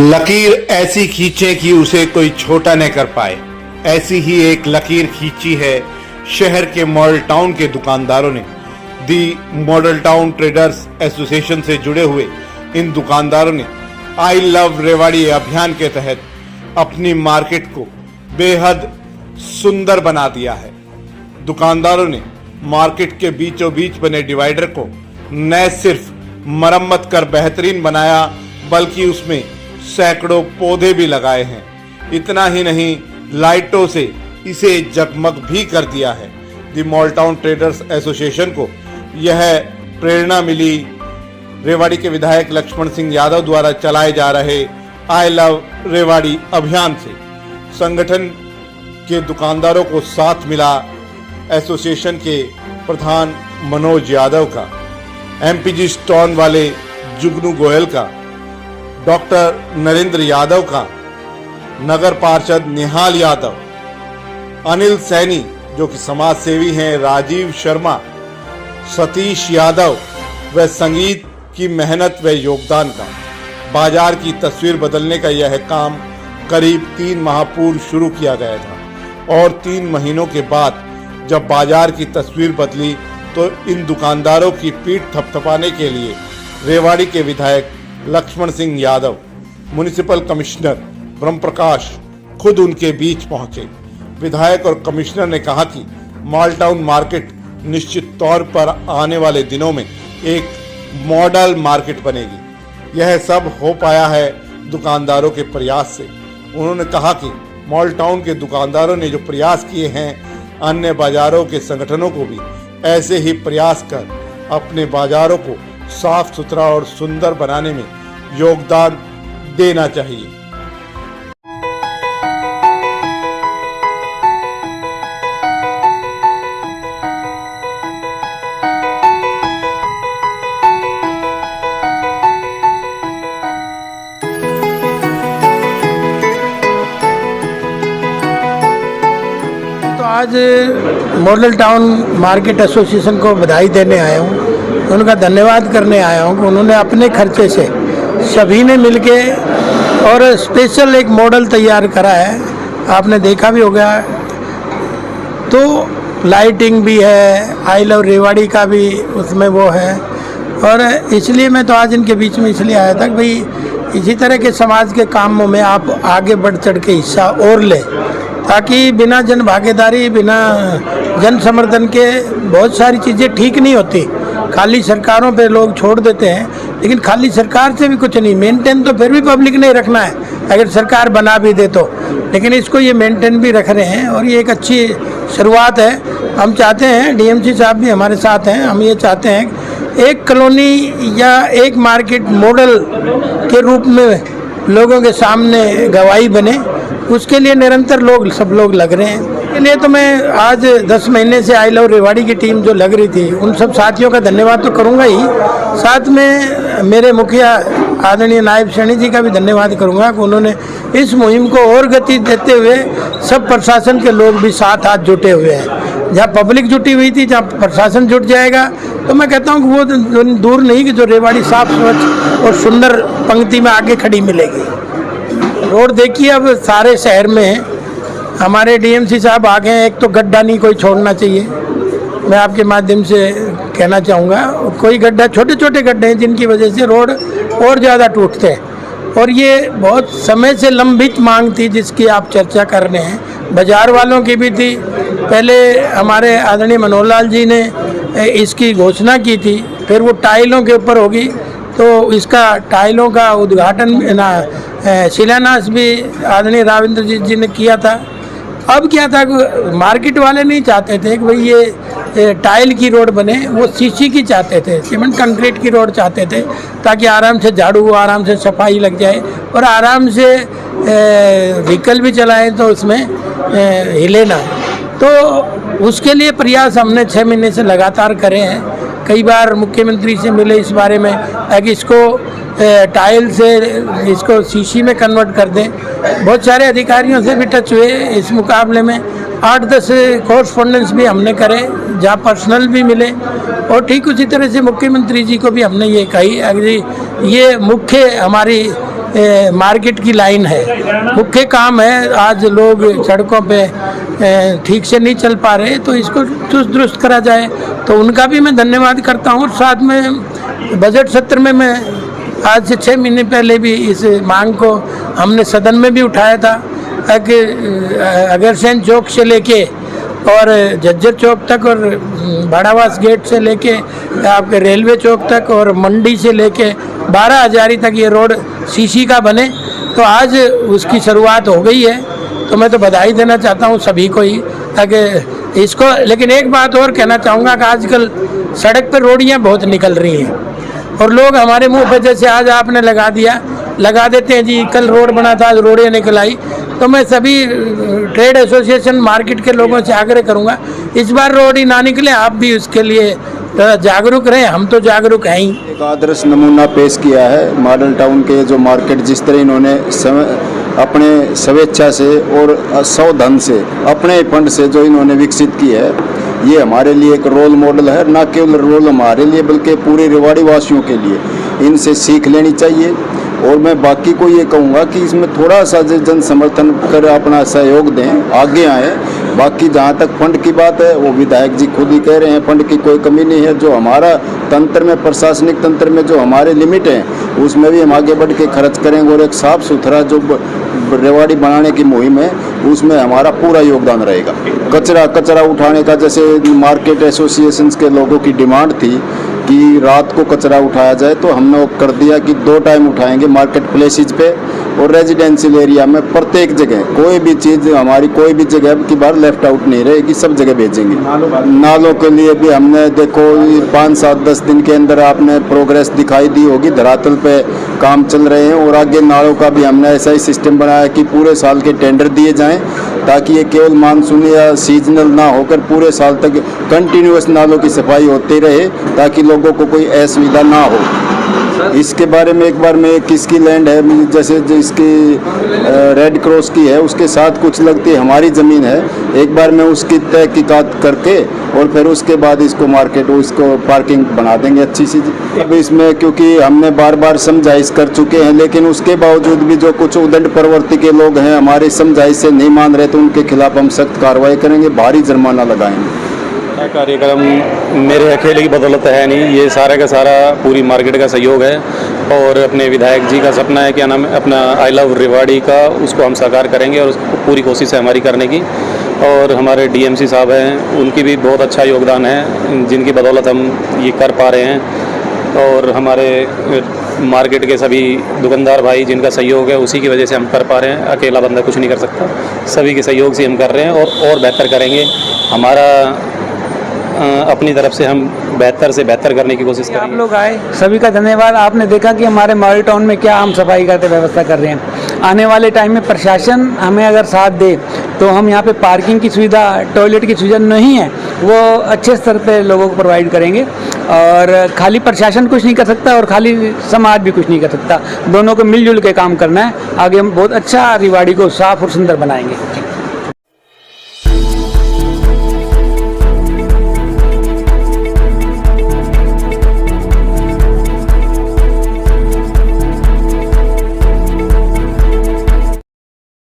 लकीर ऐसी खींचे कि उसे कोई छोटा न कर पाए, ऐसी ही एक लकीर खींची है शहर के मॉडल टाउन के दुकानदारों ने। दी मॉडल टाउन ट्रेडर्स एसोसिएशन से जुड़े हुए इन दुकानदारों ने आई लव रेवाड़ी अभियान के तहत अपनी मार्केट को बेहद सुंदर बना दिया है। दुकानदारों ने मार्केट के बीचों बीच बने डिवाइडर को न सिर्फ मरम्मत कर बेहतरीन बनाया, बल्कि उसमें सैकड़ों पौधे भी लगाए हैं। इतना ही नहीं, लाइटों से इसे जगमग भी कर दिया है। दी मॉल टाउन ट्रेडर्स एसोसिएशन को यह प्रेरणा मिली रेवाड़ी के विधायक लक्ष्मण सिंह यादव द्वारा चलाए जा रहे आई लव रेवाड़ी अभियान से। संगठन के दुकानदारों को साथ मिला एसोसिएशन के प्रधान मनोज यादव का, एमपीजी स्टोन वाले जुगनू गोयल का, डॉक्टर नरेंद्र यादव का, नगर पार्षद निहाल यादव, अनिल सैनी जो कि समाज सेवी हैं, राजीव शर्मा, सतीश यादव व संगीत की मेहनत व योगदान का। बाजार की तस्वीर बदलने का यह काम करीब 3 माह पूर्व शुरू किया गया था और 3 महीनों के बाद जब बाजार की तस्वीर बदली तो इन दुकानदारों की पीठ थपथपाने के लिए रेवाड़ी के विधायक लक्ष्मण सिंह यादव, म्युनिसिपल कमिश्नर ब्रह्म प्रकाश खुद उनके बीच पहुंचे। विधायक और कमिश्नर ने कहा कि मॉल टाउन मार्केट निश्चित तौर पर आने वाले दिनों में एक मॉडल मार्केट बनेगी। यह सब हो पाया है दुकानदारों के प्रयास से। उन्होंने कहा कि मॉल टाउन के दुकानदारों ने जो प्रयास किए हैं, अन्य बाजारों के संगठनों को भी ऐसे ही प्रयास कर अपने बाजारों को साफ सुथरा और सुंदर बनाने में योगदान देना चाहिए। तो आज मॉडल टाउन मार्केट एसोसिएशन को बधाई देने आया हूँ, उनका धन्यवाद करने आया हूँ कि उन्होंने अपने खर्चे से सभी ने मिलके और स्पेशल एक मॉडल तैयार करा है। आपने देखा भी होगा, तो लाइटिंग भी है, आई लव रेवाड़ी का भी उसमें वो है। और इसलिए मैं तो आज इनके बीच में इसलिए आया था कि भाई इसी तरह के समाज के कामों में आप आगे बढ़ चढ़ के हिस्सा और लें, ताकि बिना जन भागीदारी, बिना जन समर्थन के बहुत सारी चीज़ें ठीक नहीं होती। खाली सरकारों पे लोग छोड़ देते हैं, लेकिन खाली सरकार से भी कुछ नहीं। मेंटेन तो फिर भी पब्लिक नहीं रखना है, अगर सरकार बना भी दे तो, लेकिन इसको ये मेंटेन भी रख रहे हैं और ये एक अच्छी शुरुआत है। हम चाहते हैं, डीएमसी साहब भी हमारे साथ हैं, हम ये चाहते हैं एक कॉलोनी या एक मार्केट मॉडल के रूप में लोगों के सामने गवाही बने, उसके लिए निरंतर सब लोग लग रहे हैं। इसके लिए तो मैं आज 10 महीने से आई लव रेवाड़ी की टीम जो लग रही थी, उन सब साथियों का धन्यवाद तो करूंगा ही, साथ में मेरे मुखिया आदरणीय नायब सैनी जी का भी धन्यवाद करूंगा कि उन्होंने इस मुहिम को और गति देते हुए सब प्रशासन के लोग भी साथ हाथ जुटे हुए हैं। जहाँ पब्लिक जुटी हुई थी, जहाँ प्रशासन जुट जाएगा, तो मैं कहता हूँ कि वो दूर नहीं कि जो रेवाड़ी साफ स्वच्छ और सुंदर पंक्ति में आगे खड़ी मिलेगी। रोड देखिए, अब सारे शहर में हमारे डीएमसी साहब आ गए हैं। एक तो गड्ढा नहीं कोई छोड़ना चाहिए, मैं आपके माध्यम से कहना चाहूँगा। कोई गड्ढा, छोटे छोटे गड्ढे हैं जिनकी वजह से रोड और ज़्यादा टूटते हैं, और ये बहुत समय से लंबित मांग थी जिसकी आप चर्चा कर रहे हैं। बाजार वालों की भी थी, पहले हमारे आदरणीय मनोहर लाल जी ने इसकी घोषणा की थी, फिर वो टाइलों के ऊपर होगी, तो इसका टाइलों का उद्घाटन शिलान्यास भी आदरणीय राविंद्र जी ने किया था। अब क्या था, मार्केट वाले नहीं चाहते थे कि भाई ये टाइल की रोड बने, वो सीसी की चाहते थे, सीमेंट कंक्रीट की रोड चाहते थे, ताकि आराम से झाड़ू, आराम से सफाई लग जाए और आराम से व्हीकल भी चलाएं तो उसमें हिले ना। तो उसके लिए प्रयास हमने 6 महीने से लगातार करे हैं। कई बार मुख्यमंत्री से मिले इस बारे में कि इसको टाइल से इसको सीसी में कन्वर्ट कर दें। बहुत सारे अधिकारियों से भी टच हुए इस मुकाबले में, 8-10 कॉरस्पॉन्डेंस भी हमने करे, जहाँ पर्सनल भी मिले, और ठीक उसी तरह से मुख्यमंत्री जी को भी हमने ये कही, ये मुख्य हमारी मार्केट की लाइन है, मुख्य काम है। आज लोग सड़कों पे ठीक से नहीं चल पा रहे, तो इसको चुस्त दुरुस्त करा जाए, तो उनका भी मैं धन्यवाद करता हूँ। और साथ में बजट सत्र में मैं आज से 6 महीने पहले भी इस मांग को हमने सदन में भी उठाया था कि अगरसैन चौक से लेके और झज्जर चौक तक और भाड़ावास गेट से लेके आपके रेलवे चौक तक और मंडी से लेके 12 हजारी तक ये रोड सीसी का बने। तो आज उसकी शुरुआत हो गई है, तो मैं तो बधाई देना चाहता हूँ सभी को ही, ताकि इसको। लेकिन एक बात और कहना चाहूँगा कि आजकल सड़क पर रोडियाँ बहुत निकल रही हैं और लोग हमारे मुंह पे जैसे आज आपने लगा देते हैं जी, कल रोड बना था आज रोडें निकल आई। तो मैं सभी ट्रेड एसोसिएशन मार्केट के लोगों से आग्रह करूंगा, इस बार रोड ही ना निकले, आप भी उसके लिए जागरूक रहें। हम तो जागरूक हैं ही। एक आदर्श नमूना पेश किया है मॉडल टाउन के जो मार्केट, जिस तरह इन्होंने अपने स्वेच्छा से और सावधान से अपने फंड से जो इन्होंने विकसित की है, ये हमारे लिए एक रोल मॉडल है। ना केवल रोल हमारे लिए बल्कि पूरे रेवाड़ी वासियों के लिए इनसे सीख लेनी चाहिए। और मैं बाकी को ये कहूँगा कि इसमें थोड़ा सा जन समर्थन कर अपना सहयोग दें, आगे आएँ। बाकी जहाँ तक फंड की बात है, वो विधायक जी खुद ही कह रहे हैं फंड की कोई कमी नहीं है। जो हमारा तंत्र में, प्रशासनिक तंत्र में जो हमारे लिमिट हैं, उसमें भी हम आगे बढ़ के खर्च करेंगे। और एक साफ सुथरा जो रेवाड़ी बनाने की मुहिम है, उसमें हमारा पूरा योगदान रहेगा। कचरा उठाने का, जैसे मार्केट एसोसिएशन के लोगों की डिमांड थी कि रात को कचरा उठाया जाए, तो हमने वो कर दिया कि 2 टाइम उठाएंगे मार्केट प्लेसेज पे और रेजिडेंशियल एरिया में। प्रत्येक जगह कोई भी चीज़ हमारी कोई भी जगह की बार लेफ्ट आउट नहीं रहेगी, सब जगह भेजेंगे। नालों के लिए भी हमने देखो 5, 7, 10 दिन के अंदर आपने प्रोग्रेस दिखाई दी होगी, धरातल पे काम चल रहे हैं। और आगे नालों का भी हमने ऐसा ही सिस्टम बनाया कि पूरे साल के टेंडर दिए जाएं, ताकि ये केवल मानसून या सीजनल ना होकर पूरे साल तक कंटिन्यूअस नालों की सफाई होती रहे, ताकि लोगों को कोई असुविधा ना हो। इसके बारे में एक बार में किसकी लैंड है, जैसे जिसकी रेड क्रॉस की है, उसके साथ कुछ लगती है हमारी ज़मीन है, एक बार में उसकी तहकीकात करके और फिर उसके बाद इसको मार्केट, इसको पार्किंग बना देंगे अच्छी सी। अब इसमें क्योंकि हमने बार समझाइश कर चुके हैं, लेकिन उसके बावजूद भी जो कुछ उदंड प्रवृत्ति के लोग हैं हमारी समझाइश से नहीं मान रहे, तो उनके खिलाफ हम सख्त कार्रवाई करेंगे, भारी जुर्माना लगाएंगे। कार्यक्रम मेरे अकेले की बदौलत है नहीं, ये सारा का सारा पूरी मार्केट का सहयोग है। और अपने विधायक जी का सपना है कि नाम अपना आई लव रेवाड़ी का, उसको हम साकार करेंगे और उसको पूरी कोशिश है हमारी करने की। और हमारे डीएमसी साहब हैं, उनकी भी बहुत अच्छा योगदान है, जिनकी बदौलत हम ये कर पा रहे हैं। और हमारे मार्केट के सभी दुकानदार भाई जिनका सहयोग है, उसी की वजह से हम कर पा रहे हैं। अकेला बंदा कुछ नहीं कर सकता, सभी के सहयोग से हम कर रहे हैं और बेहतर करेंगे। हमारा अपनी तरफ से हम बेहतर से बेहतर करने की कोशिश करेंगे। आप लोग आए, सभी का धन्यवाद। आपने देखा कि हमारे मॉडल टाउन में क्या हम सफाई करते व्यवस्था कर रहे हैं। आने वाले टाइम में प्रशासन हमें अगर साथ दे तो हम यहाँ पे पार्किंग की सुविधा, टॉयलेट की सुविधा नहीं है, वो अच्छे स्तर पे लोगों को प्रोवाइड करेंगे। और खाली प्रशासन कुछ नहीं कर सकता और खाली समाज भी कुछ नहीं कर सकता, दोनों को मिलजुल के काम करना है। आगे हम बहुत अच्छा रेवाड़ी को साफ और सुंदर बनाएंगे।